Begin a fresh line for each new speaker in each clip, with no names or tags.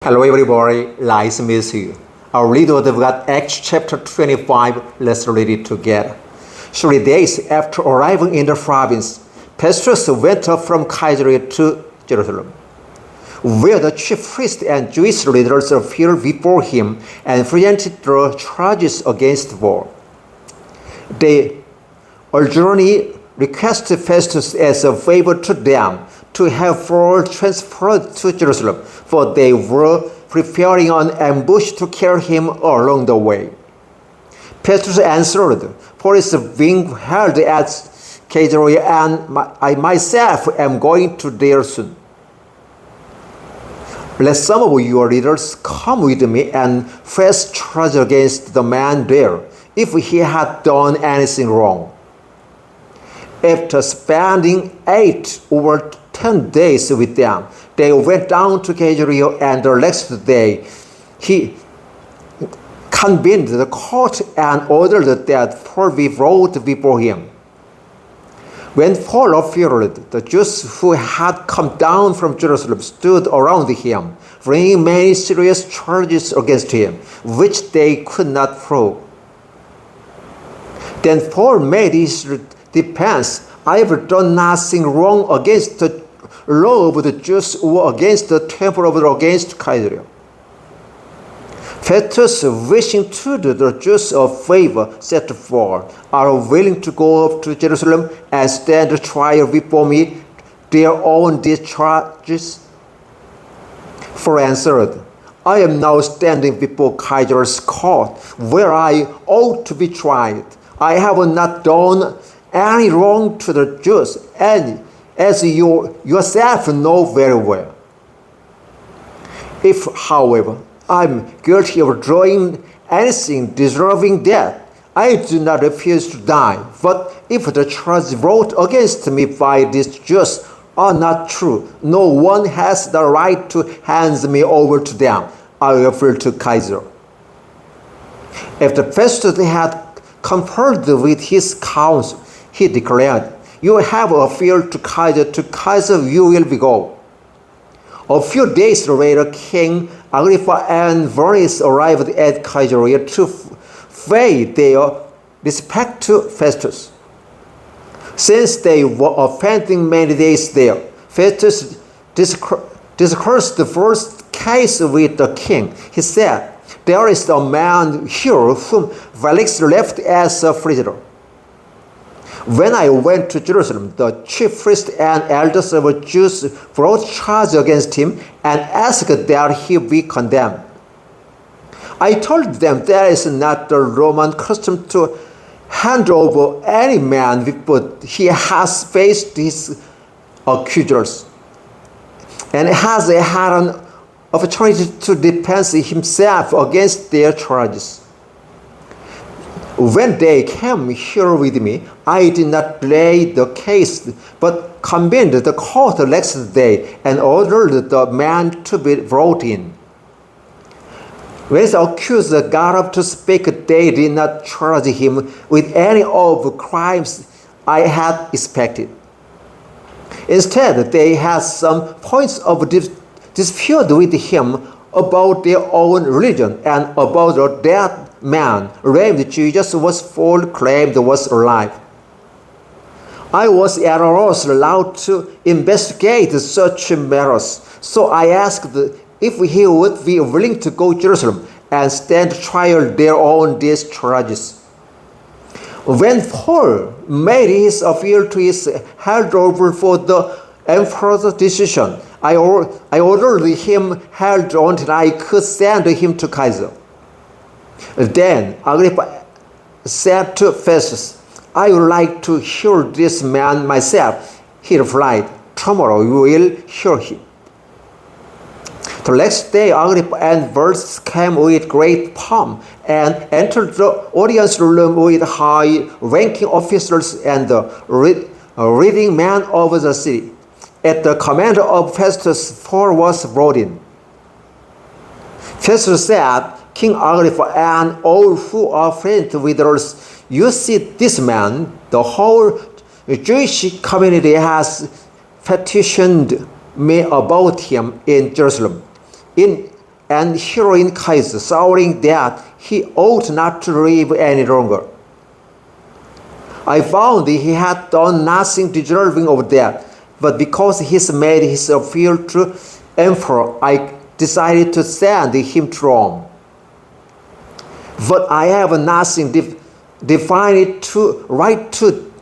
Hello everybody, nice to meet you. Our read of Acts chapter 25, let's read it together. 3 days after arriving in the province, Festus went up from Caesarea to Jerusalem, where the chief priests and Jewish leaders appeared before him and presented the charges against Paul. They urgently requested Festus as a favor to them to have Paul transferred to Jerusalem, for they were preparing an ambush to kill him along the way. Festus answered, Paul is being held at Caesarea, and I myself am going to there soon. Let some of your leaders come with me and face charge against the man there, if he had done anything wrong. After spending 8 or 10 days with them, they went down to Caesarea, and the next day he convened the court and ordered that Paul be brought before him. When Paul appeared, the Jews who had come down from Jerusalem stood around him, bringing many serious charges against him, which they could not prove. Then Paul made his defense. I have done nothing wrong against the law of the Jews or against the temple or against Caesarea. Festus, wishing to do the Jews a favor, said to Paul, are willing to go up to Jerusalem and stand trial before me their own discharges? Paul answered, I am now standing before Caesar's court, where I ought to be tried. I have not done any wrong to the Jews, and as you yourself know very well. If, however, I am guilty of doing anything deserving death, I do not refuse to die. But if the charges brought against me by these Jews are not true, no one has the right to hand me over to them. I will appeal to Caesar. After Festus had conferred with his council, he declared, you have appealed to Caesar you will be go. A few days later, King Agrippa and Bernice arrived at Caesarea to pay their respect to Festus. Since they were offending many days there, Festus discussed the first case with the king. He said, there is a man here whom Felix left as a prisoner. When I went to Jerusalem, the chief priests and elders of the Jews brought charge against him and asked that he be condemned. I told them there is not the Roman custom to hand over any man before he has faced his accusers and has had an opportunity to defend himself against their charges. When they came here with me, I did not lay the case, but convened the court the next day and ordered the man to be brought in. When the accused got up to speak, they did not charge him with any of the crimes I had expected. Instead, they had some points of dispute with him about their own religion and about the dead man named Jesus was Paul claimed was alive. I was at a loss allowed to investigate such matters, so I asked if he would be willing to go to Jerusalem and stand trial there on these charges. When Paul made his appeal to his held over for the emperor's decision, I ordered him held until I could send him to Caesar. Then Agrippa said to Festus, I would like to hear this man myself. He replied, tomorrow you will hear him. The next day Agrippa and Bernice came with great pomp and entered the audience room with high-ranking officers and the leading men of the city. At the command of Festus, Paul was brought in. Festus said, King Agrippa and all who are friends with us, you see this man, the whole Jewish community has petitioned me about him in Jerusalem. In and hearing case, shouting that he ought not to live any longer. I found he had done nothing deserving of death, but because he made his appeal to emperor, I decided to send him to Rome. But I have nothing defined to write to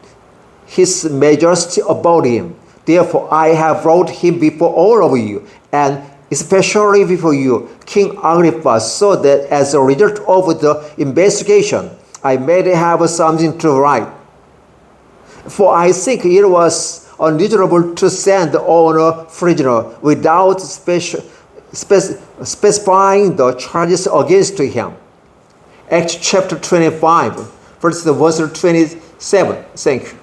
his majesty about him. Therefore, I have brought him before all of you, and especially before you, King Agrippa, so that as a result of the investigation, I may have something to write. For I think it was unreasonable to send on a prisoner without specifying the charges against him. Acts chapter 25, verse 27. Thank you.